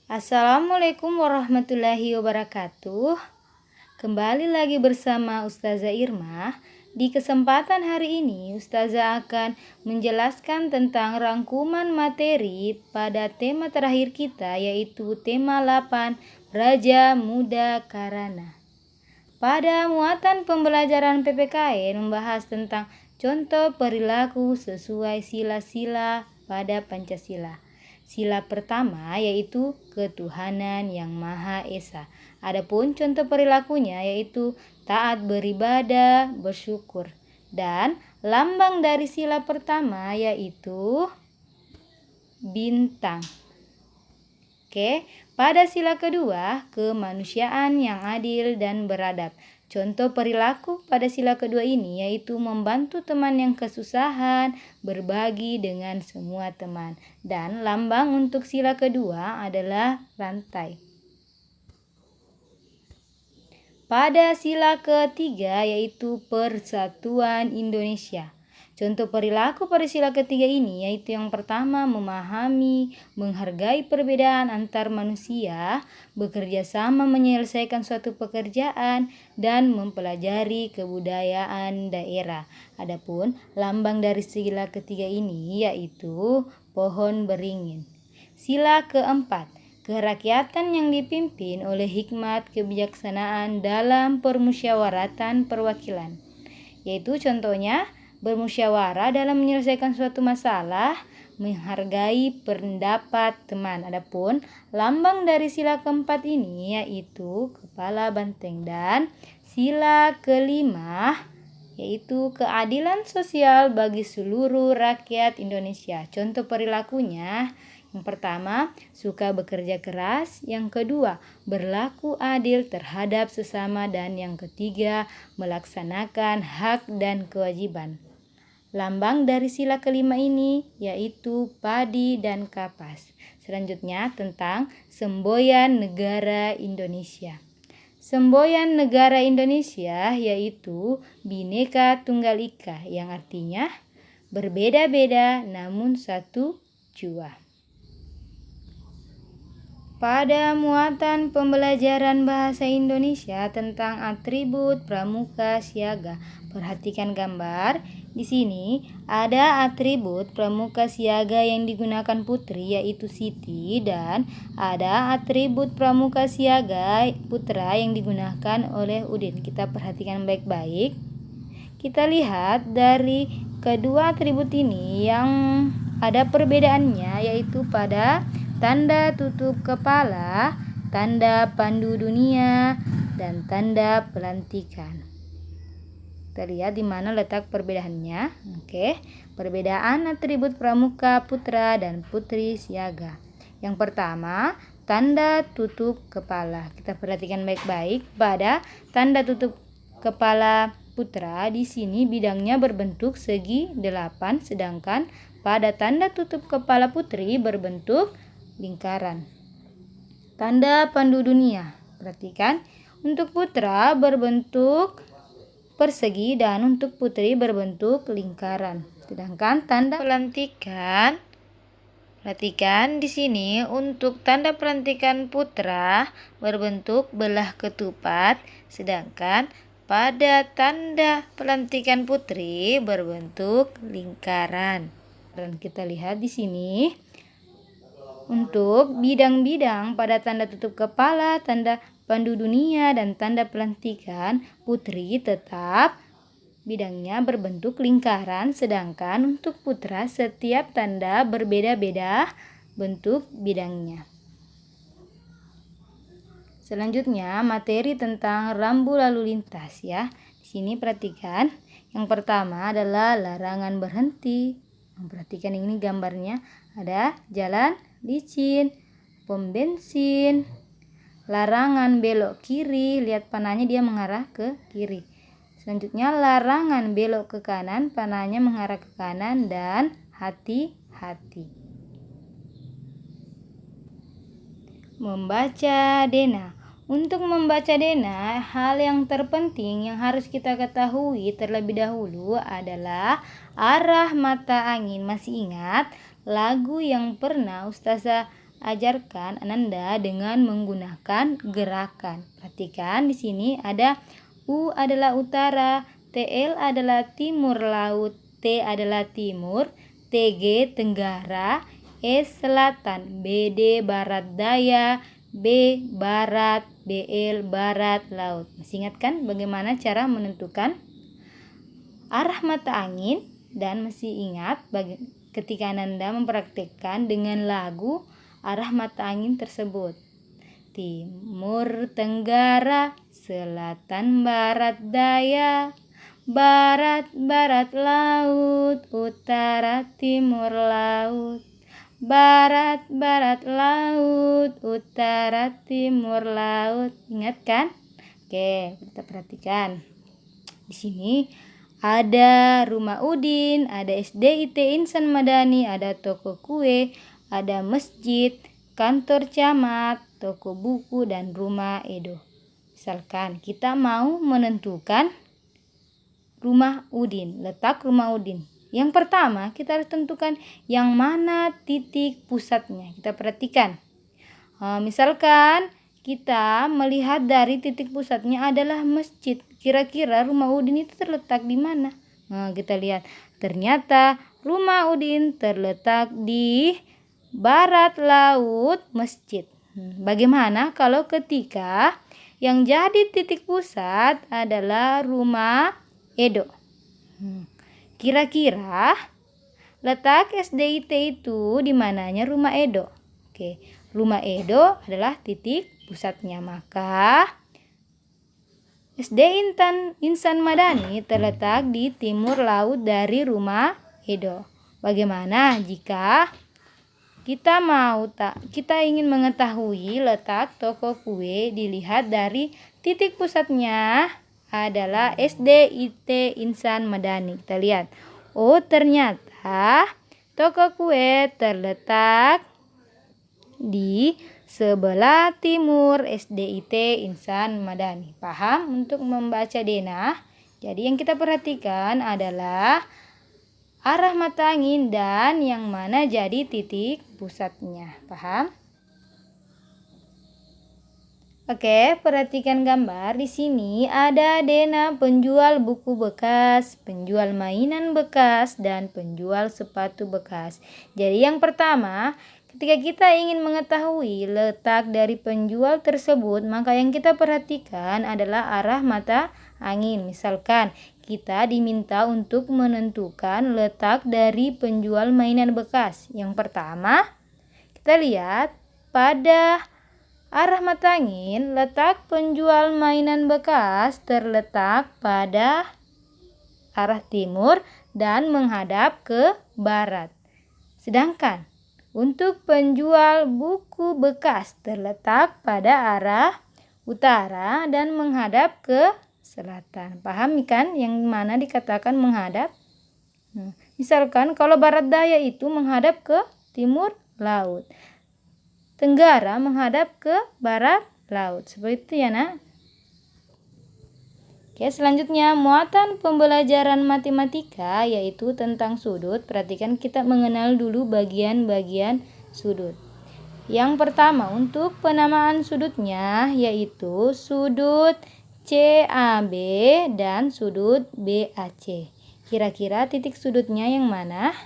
Assalamualaikum warahmatullahi wabarakatuh. Kembali lagi bersama Ustazah Irma. Di kesempatan hari ini Ustazah akan menjelaskan tentang rangkuman materi pada tema terakhir kita, yaitu tema 8, Raja Muda Karana. Pada muatan pembelajaran PPKN membahas tentang contoh perilaku sesuai sila-sila pada Pancasila. Sila pertama yaitu ketuhanan yang Maha Esa. Adapun contoh perilakunya yaitu taat beribadah, bersyukur. Dan lambang dari sila pertama yaitu bintang. Pada sila kedua, kemanusiaan yang adil dan beradab. Contoh perilaku pada sila kedua ini yaitu membantu teman yang kesusahan, berbagi dengan semua teman. Dan lambang untuk sila kedua adalah rantai. Pada sila ketiga yaitu Persatuan Indonesia. Contoh perilaku pada sila ketiga ini yaitu yang pertama memahami, menghargai perbedaan antar manusia, bekerja sama menyelesaikan suatu pekerjaan, dan mempelajari kebudayaan daerah. Adapun lambang dari sila ketiga ini yaitu pohon beringin. Sila keempat, kerakyatan yang dipimpin oleh hikmat kebijaksanaan dalam permusyawaratan perwakilan, yaitu contohnya bermusyawarah dalam menyelesaikan suatu masalah, menghargai pendapat teman. Adapun lambang dari sila keempat ini yaitu kepala banteng. Dan sila kelima yaitu keadilan sosial bagi seluruh rakyat Indonesia. Contoh perilakunya, yang pertama, suka bekerja keras. Yang kedua, berlaku adil terhadap sesama. Dan yang ketiga, melaksanakan hak dan kewajiban. Lambang dari sila kelima ini yaitu padi dan kapas. Selanjutnya tentang semboyan negara Indonesia. Semboyan negara Indonesia yaitu Bhinneka Tunggal Ika, yang artinya berbeda-beda namun satu jua. Pada muatan pembelajaran bahasa Indonesia tentang atribut pramuka siaga, perhatikan gambar. Di sini ada atribut pramuka siaga yang digunakan putri yaitu Siti, dan ada atribut pramuka siaga putra yang digunakan oleh Udin. Kita perhatikan baik-baik. Kita lihat dari kedua atribut ini yang ada perbedaannya yaitu pada tanda tutup kepala, tanda pandu dunia, dan tanda pelantikan. Kita lihat di mana letak perbedaannya. Perbedaan atribut pramuka putra dan putri siaga. Yang pertama, tanda tutup kepala. Kita perhatikan baik-baik. Pada tanda tutup kepala putra, di sini bidangnya berbentuk segi 8, sedangkan pada tanda tutup kepala putri berbentuk lingkaran. Tanda pandu dunia, perhatikan, untuk putra berbentuk persegi dan untuk putri berbentuk lingkaran. Sedangkan tanda pelantikan, perhatikan di sini untuk tanda pelantikan putra berbentuk belah ketupat, sedangkan pada tanda pelantikan putri berbentuk lingkaran. Dan kita lihat di sini untuk bidang-bidang pada tanda tutup kepala, tanda pandu dunia, dan tanda pelantikan putri tetap bidangnya berbentuk lingkaran, sedangkan untuk putra setiap tanda berbeda-beda bentuk bidangnya. Selanjutnya materi tentang rambu lalu lintas ya. Di sini perhatikan, yang pertama adalah larangan berhenti. Perhatikan ini gambarnya, ada jalan licin, pom bensin, larangan belok kiri, lihat panahnya dia mengarah ke kiri. Selanjutnya larangan belok ke kanan, panahnya mengarah ke kanan, dan hati-hati. Membaca dena. Untuk membaca dena, hal yang terpenting yang harus kita ketahui terlebih dahulu adalah arah mata angin. Masih ingat lagu yang pernah Ustazah ajarkan Ananda dengan menggunakan gerakan. Perhatikan di sini ada U adalah utara, TL adalah timur laut, T adalah timur, TG tenggara, E selatan, BD barat daya, B barat, BL barat laut. Masih ingat kan bagaimana cara menentukan arah mata angin? Dan masih ingat ketika Ananda mempraktikkan dengan lagu arah mata angin tersebut. Timur tenggara, selatan barat daya, barat barat laut, utara timur laut. Barat barat laut, utara timur laut. Ingat kan? Oke, kita perhatikan. Di sini ada Rumah Udin, ada SDIT Insan Madani, ada toko kue, ada masjid, kantor camat, toko buku, dan rumah Edo. Misalkan kita mau menentukan Rumah Udin, letak Rumah Udin. Yang pertama kita harus tentukan yang mana titik pusatnya. Kita perhatikan. Misalkan kita melihat dari titik pusatnya adalah masjid. Kira-kira Rumah Udin itu terletak di mana? Kita lihat. Ternyata Rumah Udin terletak di barat laut masjid. Bagaimana kalau ketika yang jadi titik pusat adalah Rumah Edo? Kira-kira letak SDIT itu di mananya Rumah Edo? Oke, Rumah Edo adalah titik pusatnya. Maka SD Insan Madani terletak di timur laut dari Rumah Edo. Bagaimana jika kita ingin mengetahui letak toko kue? Dilihat dari titik pusatnya adalah SDIT Insan Madani. Kita lihat. Oh, ternyata toko kue terletak di sebelah timur SDIT Insan Madani. Paham untuk membaca denah? Jadi yang kita perhatikan adalah arah mata angin dan yang mana jadi titik pusatnya. Paham? Oke, perhatikan gambar. Di sini ada denah penjual buku bekas, penjual mainan bekas, dan penjual sepatu bekas. Jadi yang pertama, ketika kita ingin mengetahui letak dari penjual tersebut, maka yang kita perhatikan adalah arah mata angin. Misalkan kita diminta untuk menentukan letak dari penjual mainan bekas. Yang pertama, kita lihat pada arah mata angin, letak penjual mainan bekas terletak pada arah timur dan menghadap ke barat. Sedangkan untuk penjual buku bekas terletak pada arah utara dan menghadap ke selatan. Paham kan yang mana dikatakan menghadap? Misalkan kalau barat daya itu menghadap ke timur laut, tenggara menghadap ke barat laut. Seperti itu ya, Nak. Oke, selanjutnya muatan pembelajaran matematika yaitu tentang sudut. Perhatikan kita mengenal dulu bagian-bagian sudut. Yang pertama untuk penamaan sudutnya yaitu sudut CAB dan sudut BAC. Kira-kira titik sudutnya yang mana?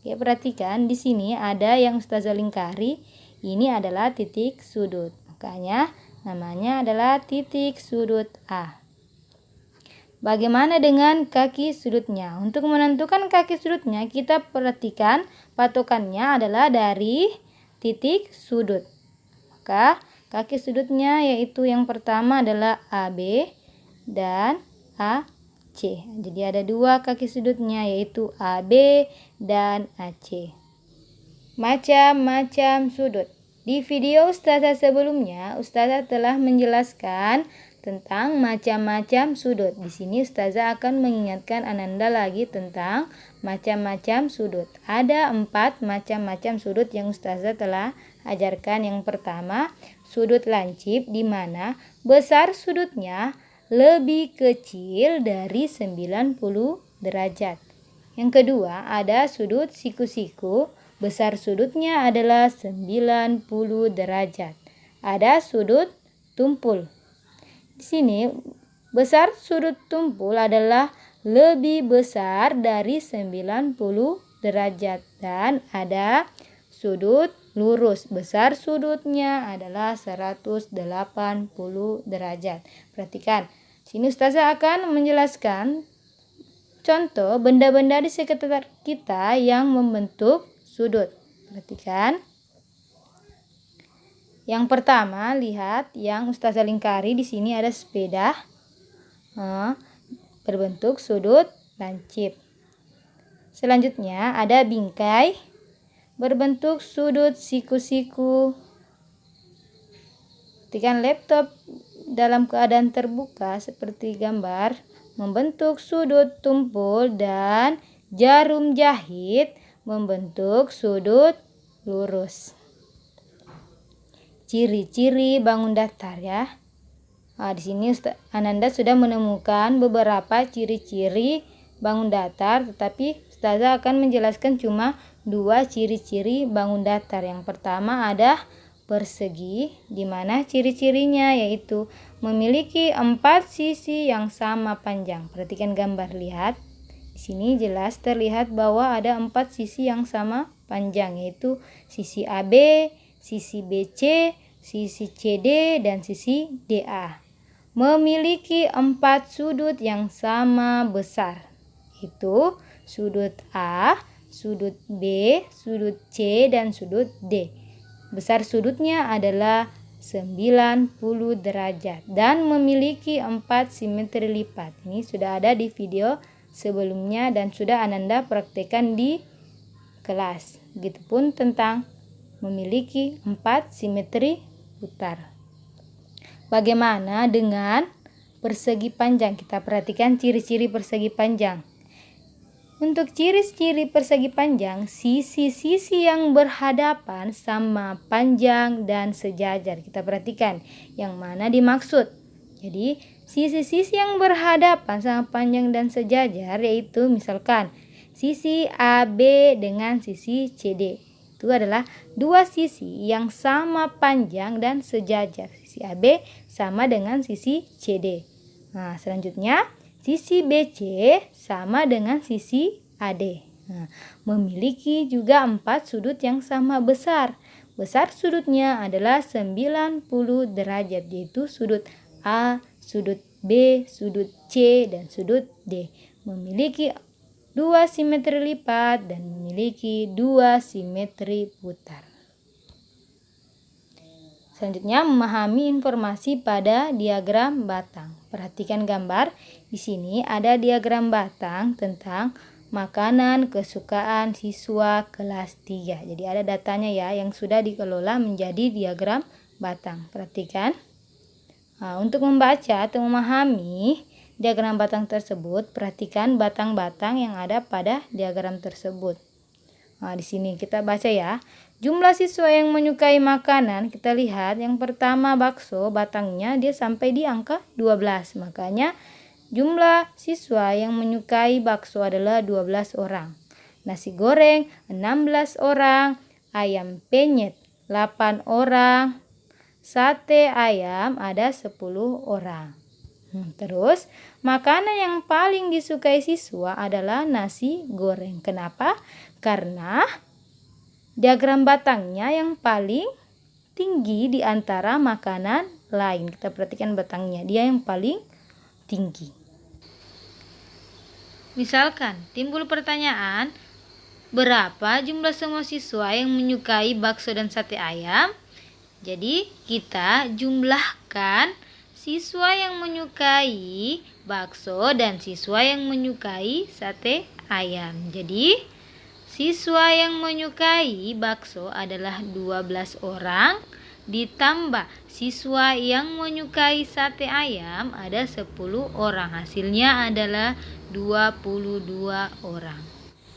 Oke, perhatikan di sini ada yang Ustazah lingkari. Ini adalah titik sudut. Makanya namanya adalah titik sudut A. Bagaimana dengan kaki sudutnya? Untuk menentukan kaki sudutnya kita perhatikan patokannya adalah dari titik sudut. Maka kaki sudutnya yaitu yang pertama adalah AB dan AC. Jadi ada dua kaki sudutnya yaitu AB dan AC. Macam-macam sudut. Di video Ustazah sebelumnya, Ustazah telah menjelaskan tentang macam-macam sudut. Di sini Ustazah akan mengingatkan Ananda lagi tentang macam-macam sudut. Ada 4 macam-macam sudut yang Ustazah telah ajarkan. Yang pertama, sudut lancip di mana besar sudutnya lebih kecil dari 90 derajat. Yang kedua, ada sudut siku-siku besar sudutnya adalah 90 derajat. Ada sudut tumpul. Di sini besar sudut tumpul adalah lebih besar dari 90 derajat dan ada sudut lurus. Besar sudutnya adalah 180 derajat. Perhatikan, sini Ustazah akan menjelaskan contoh benda-benda di sekitar kita yang membentuk sudut. Perhatikan. Yang pertama, lihat yang Ustazah lingkari di sini ada sepeda berbentuk sudut lancip. Selanjutnya ada bingkai berbentuk sudut siku-siku. Perhatikan laptop dalam keadaan terbuka seperti gambar membentuk sudut tumpul dan jarum jahit membentuk sudut lurus. Ciri-ciri bangun datar ya. Di sini Ananda sudah menemukan beberapa ciri-ciri bangun datar, tetapi Ustazah akan menjelaskan cuma 2 ciri-ciri bangun datar. Yang pertama ada persegi, di mana ciri-cirinya yaitu memiliki 4 sisi yang sama panjang. Perhatikan gambar, lihat. Di sini jelas terlihat bahwa ada 4 sisi yang sama panjang, yaitu sisi AB, sisi BC, sisi CD, dan sisi DA. Memiliki 4 sudut yang sama besar, yaitu sudut A, sudut B, sudut C, dan sudut D. Besar sudutnya adalah 90 derajat dan memiliki 4 simetri lipat. Ini sudah ada di video sebelumnya dan sudah Ananda praktekkan di kelas. Begitupun tentang memiliki 4 simetri putar. Bagaimana dengan persegi panjang? Kita perhatikan ciri-ciri persegi panjang. Untuk ciri-ciri persegi panjang, sisi-sisi yang berhadapan sama panjang dan sejajar. Kita perhatikan yang mana dimaksud. Jadi, sisi-sisi yang berhadapan sama panjang dan sejajar yaitu misalkan sisi AB dengan sisi CD. Itu adalah 2 sisi yang sama panjang dan sejajar. Sisi AB sama dengan sisi CD. Nah, selanjutnya sisi BC sama dengan sisi AD. Nah, memiliki juga 4 sudut yang sama besar. Besar sudutnya adalah 90 derajat, yaitu sudut A, sudut B, sudut C, dan sudut D. Memiliki 2 simetri lipat dan memiliki 2 simetri putar. Selanjutnya memahami informasi pada diagram batang. Perhatikan gambar. Di sini ada diagram batang tentang makanan kesukaan siswa kelas 3. Jadi ada datanya ya yang sudah dikelola menjadi diagram batang. Perhatikan. Untuk membaca atau memahami diagram batang tersebut, perhatikan batang-batang yang ada pada diagram tersebut. Di sini kita baca ya. Jumlah siswa yang menyukai makanan, kita lihat yang pertama bakso, batangnya dia sampai di angka 12. Makanya jumlah siswa yang menyukai bakso adalah 12 orang. Nasi goreng 16 orang, ayam penyet 8 orang, sate ayam ada 10 orang. Terus, makanan yang paling disukai siswa adalah nasi goreng. Kenapa? Karena diagram batangnya yang paling tinggi di antara makanan lain. Kita perhatikan batangnya, dia yang paling tinggi. Misalkan, timbul pertanyaan, berapa jumlah semua siswa yang menyukai bakso dan sate ayam? Jadi, kita jumlahkan siswa yang menyukai bakso dan siswa yang menyukai sate ayam. Jadi, siswa yang menyukai bakso adalah 12 orang, ditambah siswa yang menyukai sate ayam ada 10 orang. Hasilnya adalah 22 orang.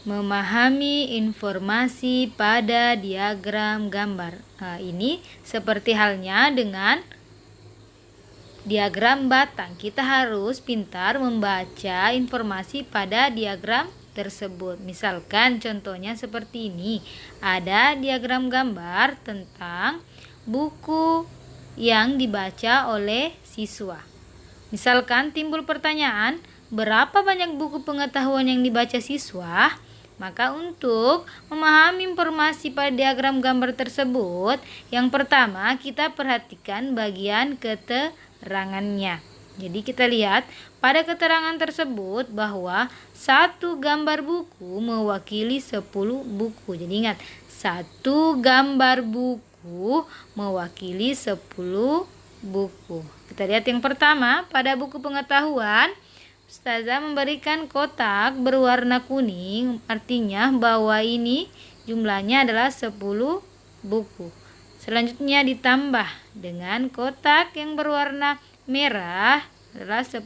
Memahami informasi pada diagram gambar. Ini seperti halnya dengan diagram batang. Kita harus pintar membaca informasi pada diagram tersebut. Misalkan contohnya seperti ini. Ada diagram gambar tentang buku yang dibaca oleh siswa. Misalkan timbul pertanyaan, berapa banyak buku pengetahuan yang dibaca siswa? Maka untuk memahami informasi pada diagram gambar tersebut, yang pertama kita perhatikan bagian keterangannya. Jadi kita lihat pada keterangan tersebut bahwa satu gambar buku mewakili 10 buku. Jadi ingat, satu gambar buku mewakili 10 buku. Kita lihat yang pertama, pada buku pengetahuan Ustazah memberikan kotak berwarna kuning, artinya bahwa ini jumlahnya adalah 10 buku. Selanjutnya ditambah dengan kotak yang berwarna merah adalah 10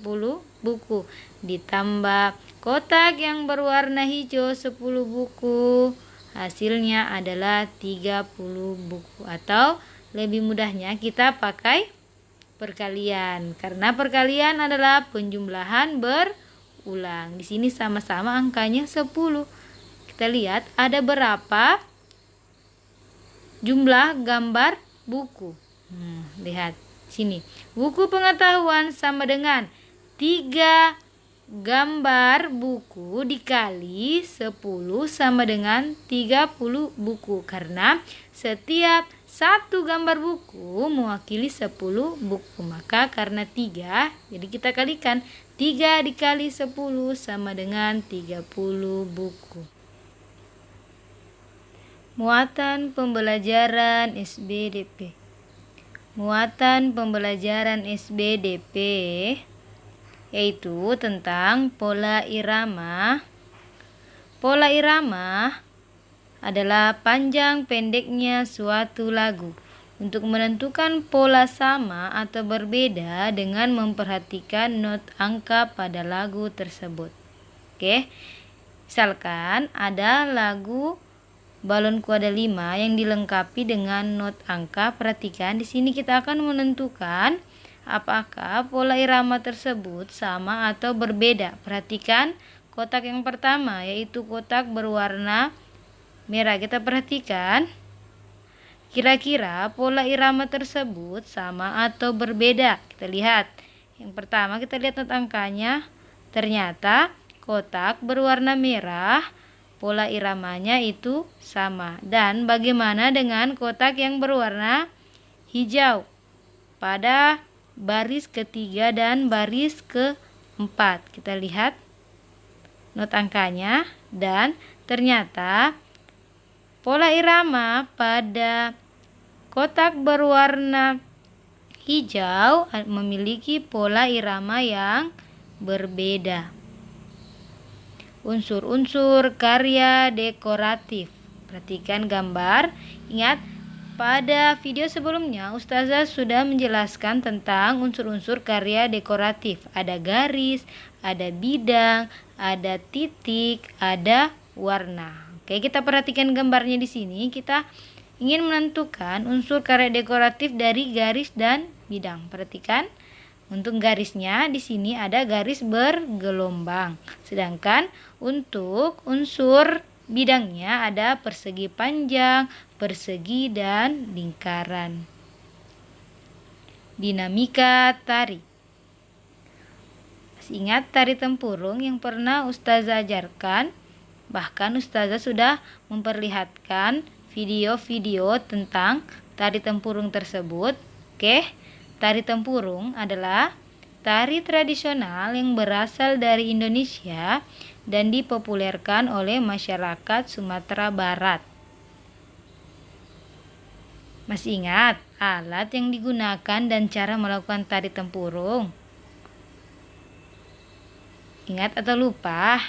buku. Ditambah kotak yang berwarna hijau 10 buku. Hasilnya adalah 30 buku. Atau lebih mudahnya kita pakai perkalian, karena perkalian adalah penjumlahan berulang. Di sini sama-sama angkanya 10. Kita lihat ada berapa jumlah gambar buku. Lihat sini. Buku pengetahuan sama dengan 3 gambar buku dikali 10 sama dengan 30 buku, karena setiap satu gambar buku mewakili 10 buku. Maka karena 3, jadi kita kalikan 3 dikali 10 sama dengan 30 buku. Muatan pembelajaran SBDP. Muatan pembelajaran SBDP yaitu tentang pola irama. Pola irama adalah panjang pendeknya suatu lagu. Untuk menentukan pola sama atau berbeda dengan memperhatikan not angka pada lagu tersebut. Oke. Misalkan ada lagu Balonku Ada 5 yang dilengkapi dengan not angka. Perhatikan di sini kita akan menentukan apakah pola irama tersebut sama atau berbeda. Perhatikan kotak yang pertama, yaitu kotak berwarna merah. Kita perhatikan kira-kira pola irama tersebut sama atau berbeda. Kita lihat. Yang pertama kita lihat not angkanya. Ternyata kotak berwarna merah pola iramanya itu sama. Dan bagaimana dengan kotak yang berwarna hijau? Pada baris ketiga dan baris keempat. Kita lihat not angkanya, dan ternyata pola irama pada kotak berwarna hijau memiliki pola irama yang berbeda. Unsur-unsur karya dekoratif. Perhatikan gambar. Ingat, pada video sebelumnya Ustazah sudah menjelaskan tentang unsur-unsur karya dekoratif. Ada garis, ada bidang, ada titik, ada warna. Oke, kita perhatikan gambarnya di sini. Kita ingin menentukan unsur karya dekoratif dari garis dan bidang. Perhatikan. Untuk garisnya di sini ada garis bergelombang. Sedangkan untuk unsur bidangnya ada persegi panjang, persegi, dan lingkaran. Dinamika tari. Masih ingat tari tempurung yang pernah Ustazah ajarkan? Bahkan Ustazah sudah memperlihatkan video-video tentang tari tempurung tersebut. Oke. Tari tempurung adalah tari tradisional yang berasal dari Indonesia dan dipopulerkan oleh masyarakat Sumatera Barat. Masih ingat alat yang digunakan dan cara melakukan tari tempurung? Ingat atau lupa?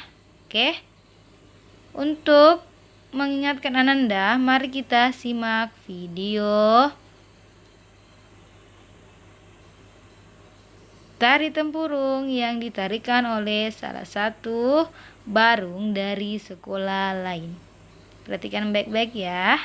Oke. Untuk mengingatkan Ananda, mari kita simak video tari tempurung yang ditarikan oleh salah satu barung dari sekolah lain. Perhatikan baik-baik ya.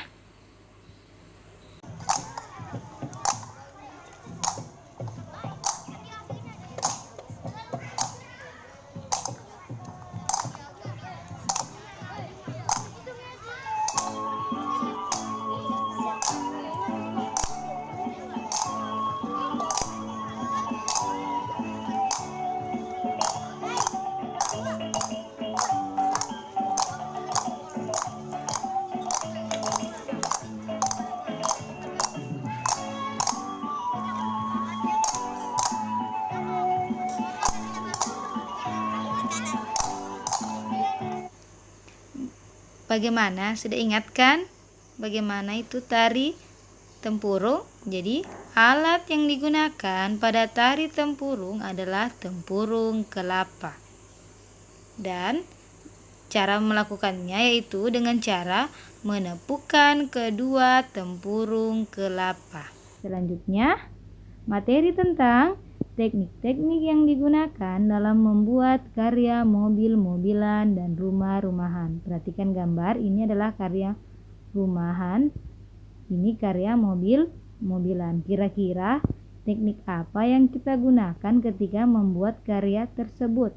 Bagaimana? Sudah ingat kan? Bagaimana itu tari tempurung? Jadi, alat yang digunakan pada tari tempurung adalah tempurung kelapa. Dan cara melakukannya yaitu dengan cara menepukkan kedua tempurung kelapa. Selanjutnya, materi tentang teknik-teknik yang digunakan dalam membuat karya mobil-mobilan dan rumah-rumahan. Perhatikan gambar, ini adalah karya rumahan, ini karya mobil-mobilan. Kira-kira teknik apa yang kita gunakan ketika membuat karya tersebut?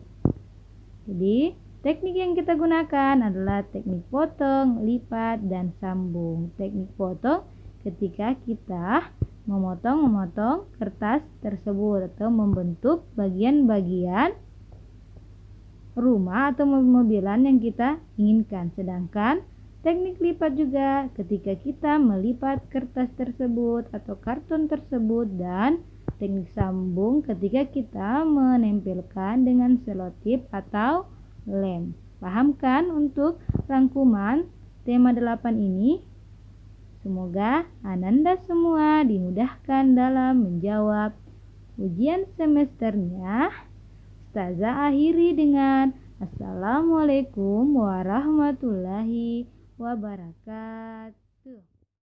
Jadi, teknik yang kita gunakan adalah teknik potong, lipat, dan sambung. Teknik potong ketika kita memotong kertas tersebut atau membentuk bagian-bagian rumah atau mobil-mobilan yang kita inginkan. Sedangkan teknik lipat juga ketika kita melipat kertas tersebut atau karton tersebut, dan teknik sambung ketika kita menempelkan dengan selotip atau lem. Paham kan untuk rangkuman tema 8 ini? Semoga Ananda semua dimudahkan dalam menjawab ujian semesternya. Ustazah akhiri dengan Assalamualaikum warahmatullahi wabarakatuh.